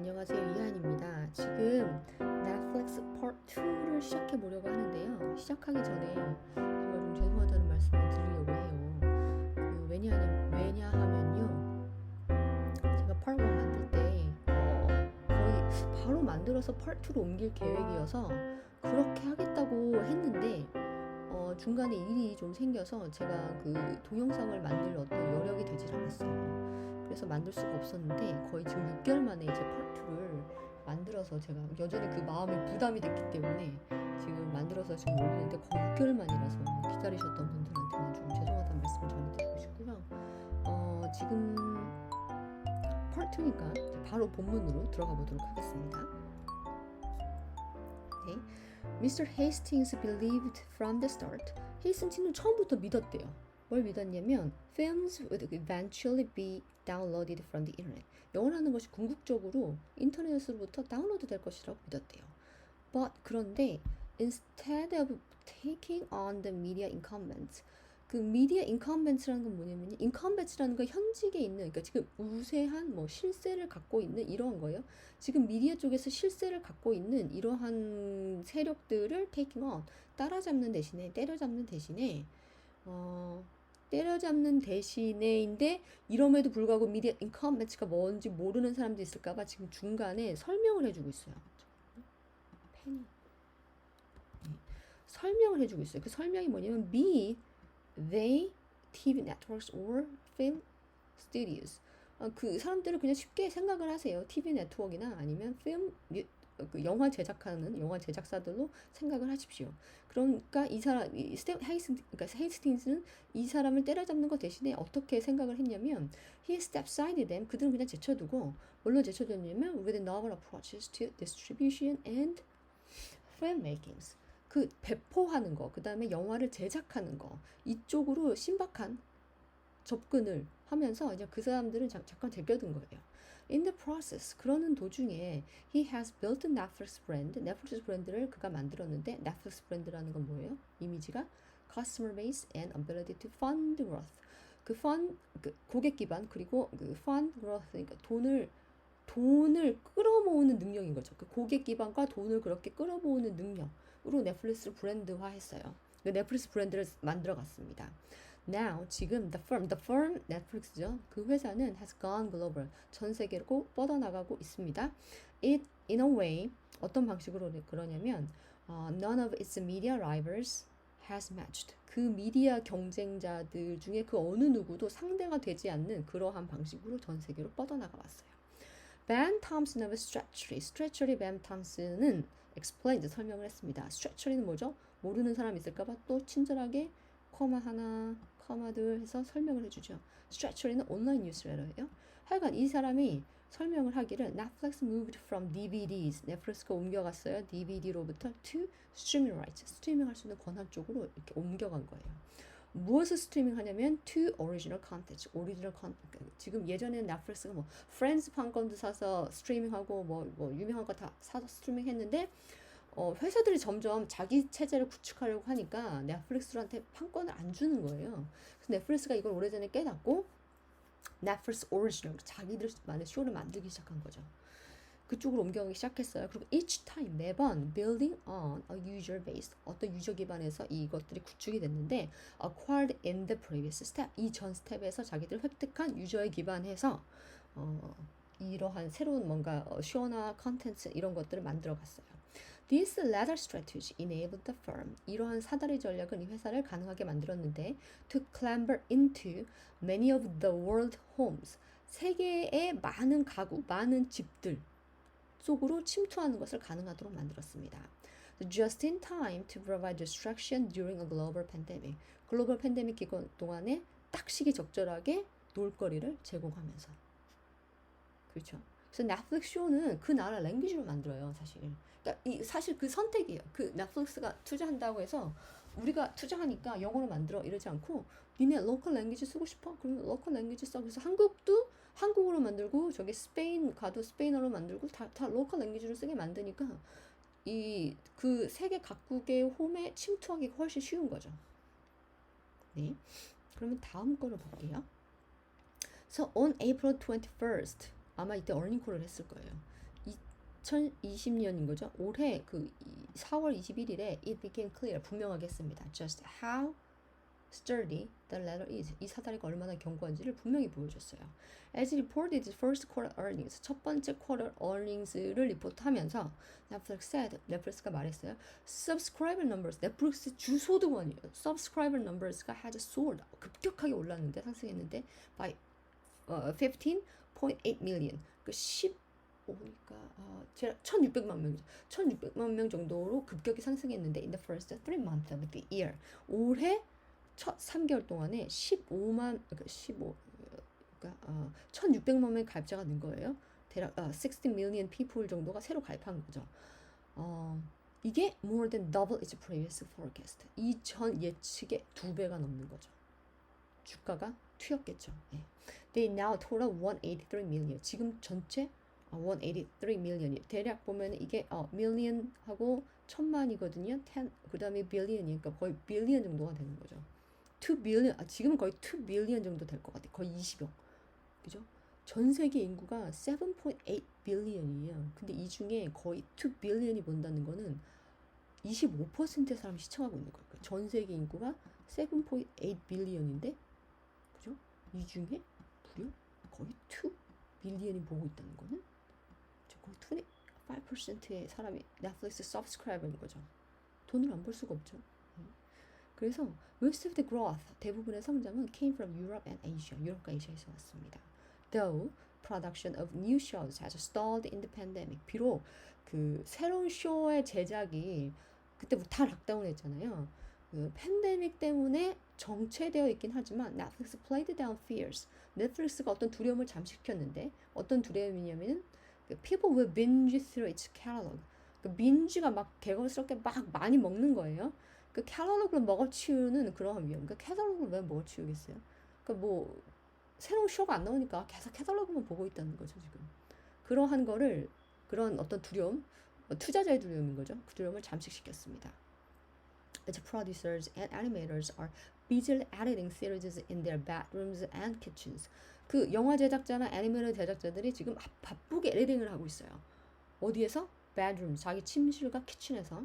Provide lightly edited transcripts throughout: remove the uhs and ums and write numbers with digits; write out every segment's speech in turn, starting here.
안녕하세요. 이한입니다. 지금 넷플릭스 파트 2를 시작해 보려고 하는데요. 시작하기 전에 제가 좀 죄송하다는 말씀을 드리려고 해요. 왜냐하면요. 제가 파트 1 만들 때 거의 바로 만들어서 파트 2로 옮길 계획이어서 그렇게 하겠다고 했는데 중간에 일이 좀 생겨서 제가 그 동영상을 만들 어떤 여력이 되질 않았어요. 그래서 만들 수가 없었는데 거의 지금 6개월 만에 이제 파트 2를 만들어서 제가 여전히 그 마음이 부담이 됐기 때문에 지금 만들어서 지금 올리는데 거의 6개월 만이라서 기다리셨던 분들한테는 좀 죄송하다는 말씀 전해드리고 싶고요. 지금 파트 2니까 바로 본문으로 들어가 보도록 하겠습니다. 네. Mr. Hastings believed from the start. 헤이스팅스는 처음부터 믿었대요. 뭘 믿었냐면 films would eventually be downloaded from the internet. 영화라는 것이 궁극적으로 인터넷으로부터 다운로드 될 것이라고 믿었대요. But 그런데 instead of taking on the media incumbents, 그 미디어 인컴벤츠라는 건 뭐냐면요. 인컴벤츠라는 건 현직에 있는, 그러니까 지금 우세한 뭐 실세를 갖고 있는 이러한 거예요. 지금 미디어 쪽에서 실세를 갖고 있는 이러한 세력들을 taking on, 따라잡는 대신에, 때려잡는 대신에인데 이럼에도 불구하고 미디어 인컴벤츠가 뭔지 모르는 사람도 있을까봐 지금 중간에 설명을 해주고 있어요. 펜이. 설명을 해주고 있어요. 그 설명이 뭐냐면 they TV networks or film studios. 그 사람들을 그냥 쉽게 생각을 하세요. TV 네트워크나 아니면 그 영화 제작사들로 생각을 하십시오. 그러니까 이 사람 헤이스팅스는 이 사람을 때려잡는 것 대신에 어떻게 생각을 했냐면 he stepped aside them. 그들은 그냥 제쳐두고 뭘로 제쳐뒀냐면 with novel approaches to distribution and filmmakings. 그 배포하는 거, 그 다음에 영화를 제작하는 거, 이쪽으로 신박한 접근을 하면서 이제 그 사람들은 잠깐 제껴둔 거예요. In the process, 그러는 도중에 he has built a Netflix brand. 넷플릭스 브랜드를 그가 만들었는데 넷플릭스 브랜드라는 건 뭐예요? 이미지가 customer base and ability to fund growth. 그 고객 기반 그리고 그 fund growth, 그러니까 돈을 끌어모으는 능력인 거죠. 그 고객 기반과 돈을 그렇게 끌어모으는 능력으로 넷플릭스를 브랜드화 했어요. 그 넷플릭스 브랜드를 만들어 갔습니다. Now, 지금 the firm, 넷플릭스죠. 그 회사는 has gone global. 전 세계로 뻗어나가고 있습니다. It, in a way, 어떤 방식으로 그러냐면, none of its media rivals has matched. 그 미디어 경쟁자들 중에 그 어느 누구도 상대가 되지 않는 그러한 방식으로 전 세계로 뻗어나가 왔어요. Ben Thompson의 Stretchery Ben Thompson은 explained, 설명을 했습니다. Stretchery는 뭐죠? 모르는 사람 있을까봐 또 친절하게 커마 하나, 커마 둘 해서 설명을 해주죠. Stretchery는 온라인 뉴스레터예요. 하여간 이 사람이 설명을 하기를 Netflix moved from DVDs, 넷플릭스가 옮겨갔어요. DVD로부터 to streaming rights, 스트리밍할 수 있는 권한 쪽으로 이렇게 옮겨간 거예요. 무엇을 스트리밍 하냐면 to original content, 지금 예전에는 넷플릭스가 뭐 프렌즈 판권도 사서 스트리밍하고 뭐 유명한 거 다 사서 스트리밍 했는데 회사들이 점점 자기 체제를 구축하려고 하니까 넷플릭스한테 판권을 안 주는 거예요. 그래서 넷플릭스가 이걸 오래전에 깨닫고 넷플릭스 오리지널, 자기들만의 쇼를 만들기 시작한 거죠. 그쪽으로 옮겨가기 시작했어요. 그리고 each time, 매번 building on a user base, 어떤 유저 기반에서 이것들이 구축이 됐는데 acquired in the previous step, 이 전 스텝에서 자기들 획득한 유저에 기반해서 이러한 새로운 뭔가 쇼나 컨텐츠 이런 것들을 만들어 갔어요. This latter strategy enabled the firm, 이러한 사다리 전략은 이 회사를 가능하게 만들었는데 to clamber into many of the world homes, 세계의 많은 가구, 많은 집들 속으로 침투하는 것을 가능하도록 만들었습니다. Just in time to provide distraction during a global pandemic. 글로벌 팬데믹 기간 동안에 딱 시기적절하게 놀거리를 제공하면서. 그렇죠. 그래서 넷플릭스 쇼는 그 나라 랭귀지로 만들어요, 사실. 그러니까 사실 그 선택이에요. 그 넷플릭스가 투자한다고 해서 우리가 투자하니까 영어로 만들어 이러지 않고 니네 로컬 랭귀지 쓰고 싶어? 그러면 로컬 랭귀지 써. 그래서 한국도 한국어로 만들고 저기 스페인 가도 스페인어로 만들고 다 로컬 랭귀지로 쓰게 만드니까 그 세계 각국의 홈에 침투하기가 훨씬 쉬운 거죠. 네. 그러면 다음 거를 볼게요. So on April 21st, 아마 이때 어닝콜을 했을 거예요. 2020년인 거죠. 올해 그 4월 21일에 it became clear 분명하게 했습니다. Just how sturdy the latter is. 이 사다리가 얼마나 견고한지를 분명히 보여줬어요. As it reported its first quarter earnings, 첫 번째 쿼터 earnings를 리포트하면서 넷플릭스가 말했어요. Subscriber numbers, 넷플릭스 주소득원이에요. Subscriber numbers가 has soared, 급격하게 올랐는데 상승했는데 by 15.8 million, 그 15니까 제가 1,600만 명이죠. 1,600만 명 정도로 급격히 상승했는데 in the first 3 months of the year, 올해 첫 3개월 동안에 15만, 그러니까 1,600만 명의 가입자가 는 거예요. 대략 60 million people 정도가 새로 가입한 거죠. 이게 more than double its previous forecast. 이전 예측의 2배가 넘는 거죠. 주가가 튀었겠죠. 예. They now total 183 million. 지금 전체 183 million이 대략 보면 이게 million하고 1,000만이거든요. 그 다음에 billion이니까 거의 billion 정도가 되는 거죠. 2 billion, 지금은 거의 2 billion 정도 될 것 같아요. 거의 20억. 그죠? 전 세계 인구가 7.8 billion이에요. 근데 이 중에 거의 2 billion이 본다는 거는 25%의 사람이 시청하고 있는 거예요. 전 세계 인구가 7.8 billion인데, 그죠? 이 중에 무려 거의 2 billion이 보고 있다는 거는 거의 25%의 사람이 넷플릭스 서브스크라이버인 거죠. 돈을 안 벌 수가 없죠. 그래서 most of the growth, 대부분의 성장은 came from Europe and Asia, 유럽과 아시아에서 왔습니다. Though production of new shows has stalled in the pandemic, 비록 그 새로운 쇼의 제작이 그때부터 다 락다운 했잖아요. 그 팬데믹 때문에 정체되어 있긴 하지만 Netflix played down fears. 넷플릭스가 어떤 두려움을 잠식켰는데, 어떤 두려움이냐면은 people will binge through its catalog. 그 binge가 막 개걸스럽게 막 많이 먹는 거예요. 그 캐탈로그를 먹어치우는 그러한 위험. 그 캐탈로그를 왜 먹어치우겠어요? 그 뭐 새로운 쇼가 안 나오니까 계속 캐탈로그만 보고 있다는 거죠 지금. 그러한 거를, 그런 어떤 두려움, 투자자의 두려움인 거죠. 그 두려움을 잠식시켰습니다. Its producers and animators are busily editing series in their bedrooms and kitchens. 그 영화 제작자나 애니메이터 제작자들이 지금 바쁘게 에디팅을 하고 있어요. 어디에서? bedroom, 자기 침실과 키친에서.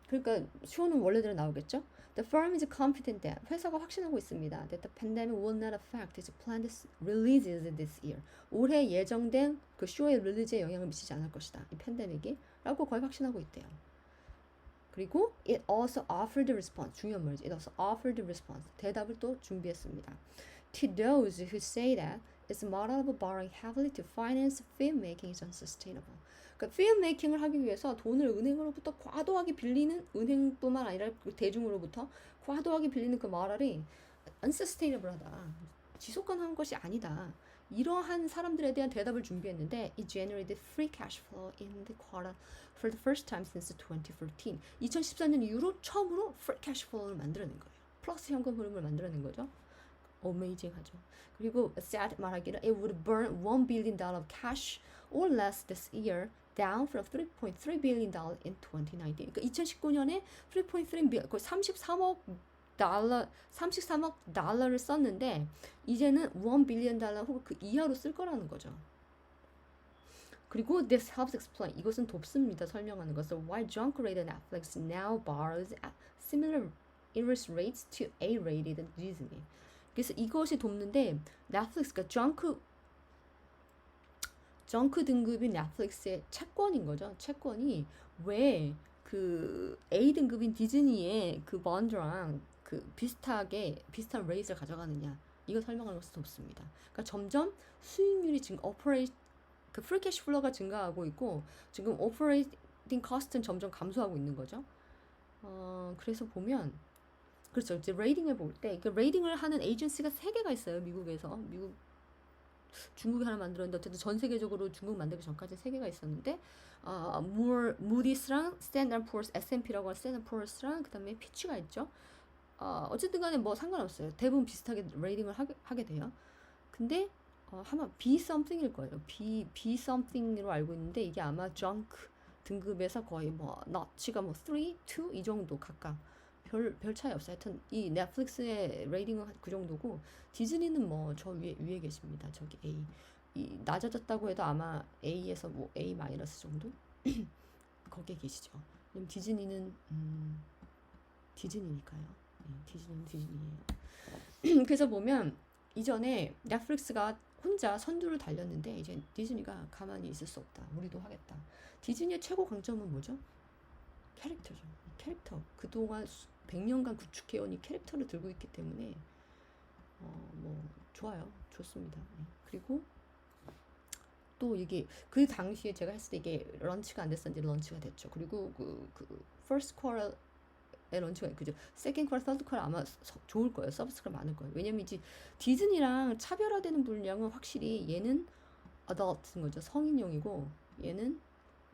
그러니까 쇼는 원래대로 나오겠죠. The firm is confident that, 회사가 확신하고 있습니다. That the pandemic will not affect its planned releases this year. 올해 예정된 그 쇼의 릴리즈에 영향을 미치지 않을 것이다. 이 팬데믹이 라고 거의 확신하고 있대요. 그리고 it also offered a response. 중요한 말이죠. It also offered a response. 대답을 또 준비했습니다. To those who say that its model of borrowing heavily to finance filmmaking is unsustainable. 그러니까 필메이킹을 하기 위해서 돈을 은행으로부터 과도하게 빌리는, 은행뿐만 아니라 대중으로부터 과도하게 빌리는 그 모델이 unsustainable하다. 지속 가능한 것이 아니다. 이러한 사람들에 대한 대답을 준비했는데 it generated free cash flow in the quarter for the first time since 2014. 2014년 이후로 처음으로 free cash flow를 만들어낸 거예요. 플러스 현금 흐름을 만들어낸 거죠. 어메이징하죠. 그리고 said 말하기를 it would burn $1 billion of cash or less this year, down from 3.3 billion dollar in 2019. 그러니까 2019년에 3.3 billion, 거의 33억 달러를 썼는데 이제는 1 billion 달러 혹은 그 이하로 쓸 거라는 거죠. 그리고 this helps explain, 이것은 돕습니다. 설명하는 것을 why junk-rated Netflix now borrows at similar interest rates to A-rated Disney. 그래서 이것이 돕는데 넷플릭스가 정크 등급인 넷플릭스의 채권인 거죠. 채권이 왜 그 A 등급인 디즈니의 그 번드랑 그 비슷한 레이트를 가져가느냐, 이거 설명하는 것이 돕습니다. 그러니까 점점 수익률이 그 프리 캐시 플로우가 증가하고 있고 지금 오퍼레이팅 커스트는 점점 감소하고 있는 거죠. 그래서 보면 그렇죠. 이제 레이팅을 볼 때, 그 레이팅을 하는 에이전시가 3개가 있어요. 미국에서. 중국이 하나 만들었는데 어쨌든 전 세계적으로 중국 만들기 전까지 3개가 있었는데 무디스랑 스탠다드&푸어스, S&P라고 하는 스탠다드&푸어스랑 그다음에 피치가 있죠. 어쨌든 간에 뭐 상관없어요. 대부분 비슷하게 레이팅을 하게 돼요. 근데 아마 B something일 거예요. B something으로 알고 있는데 이게 아마 junk 등급에서 거의 뭐 너치가 뭐 3, 2 이 정도 각각. 별 차이 없어요. 하여튼 이 넷플릭스의 레이팅은 그 정도고 디즈니는 뭐 저 위에 계십니다. 저기 A. 낮아졌다고 해도 아마 A에서 뭐 A 마이너스 정도 거기에 계시죠. 왜냐면 디즈니는 디즈니니까요. 디즈니는 디즈니예요. 그래서 보면 이전에 넷플릭스가 혼자 선두를 달렸는데 이제 디즈니가 가만히 있을 수 없다. 우리도 하겠다. 디즈니의 최고 강점은 뭐죠? 캐릭터죠. 캐릭터. 그동안 100년간 구축해온 이 캐릭터를 들고 있기 때문에 뭐 좋아요. 좋습니다. 그리고 또 이게 그 당시에 제가 했을 때 이게 런치가 안 됐었는데 런치가 됐죠. 그리고 그 first quarter에 런치가 그죠. second quarter, third quarter 아마 좋을 거예요. 서비스가 많을 거예요. 왜냐면 이제 디즈니랑 차별화되는 분량은 확실히 얘는 adult인 거죠. 성인용이고 얘는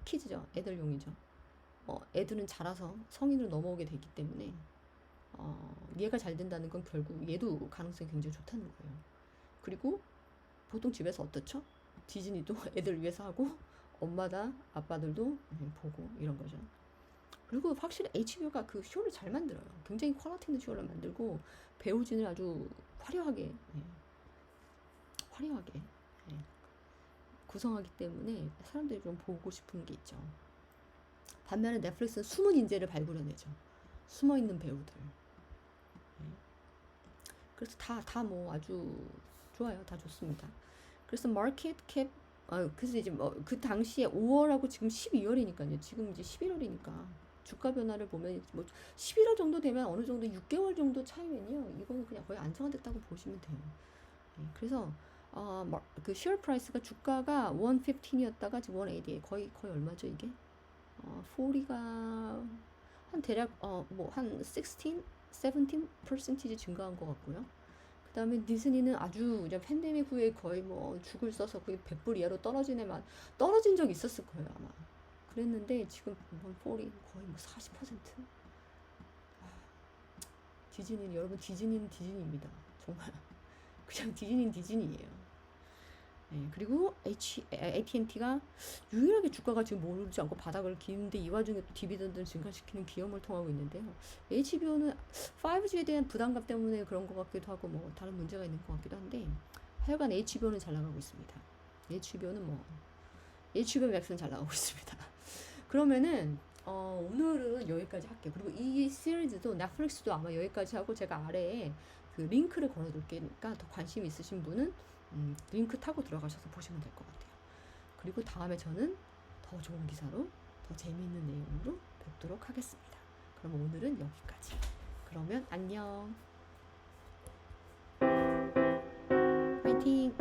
키즈죠. 애들용이죠. 애들은 자라서 성인으로 넘어오게 되기 때문에 얘가 잘 된다는 건 결국 얘도 가능성이 굉장히 좋다는 거예요. 그리고 보통 집에서 어떻죠? 디즈니도 애들 위해서 하고 엄마다 아빠들도 보고 이런 거죠. 그리고 확실히 HBO가 그 쇼를 잘 만들어요. 굉장히 퀄리티 있는 쇼를 만들고 배우진을 아주 화려하게 구성하기 때문에 사람들이 좀 보고 싶은 게 있죠. 반면에 넷플릭스는 숨은 인재를 발굴해내죠. 숨어있는 배우들. 그래서 다 뭐 아주 좋아요. 다 좋습니다. 그래서 마켓 캡 그래서 이제 뭐 그 당시에 5월하고 지금 12월이니까요. 지금 이제 11월이니까 주가 변화를 보면 뭐 11월 정도 되면 어느 정도 6개월 정도 차이면요. 이거는 그냥 거의 안정화됐다고 보시면 돼요. 그래서 그 쉐어 프라이스가 주가가 115이었다가 지금 180에 거의 얼마죠 이게? 40가 한 대략 뭐 한 16, 17% 증가한 것 같고요. 그 다음에 디즈니는 아주 이제 팬데믹 후에 거의 뭐 죽을 써서 거의 100불 이하로 떨어진 적이 있었을 거예요 아마. 그랬는데 지금 40 거의 뭐 40%. 디즈니는 여러분 디즈니는 디즈니입니다. 정말 그냥 디즈니는 디즈니예요. 그리고 AT&T가 유일하게 주가가 지금 오르지 않고 바닥을 기는데 이 와중에 또 디비던드를 증가시키는 기염을 통하고 있는데요. HBO는 5G에 대한 부담감 때문에 그런 것 같기도 하고 뭐 다른 문제가 있는 것 같기도 한데 하여간 HBO는 잘 나가고 있습니다. HBO 맥스는 잘 나가고 있습니다. 그러면은 오늘은 여기까지 할게요. 그리고 이 시리즈도 넷플릭스도 아마 여기까지 하고 제가 아래에 그 링크를 걸어둘게니까 더 관심 있으신 분은 링크 타고 들어가셔서 보시면 될 것 같아요. 그리고 다음에 저는 더 좋은 기사로 더 재미있는 내용으로 뵙도록 하겠습니다. 그럼 오늘은 여기까지. 그러면 안녕. 파이팅!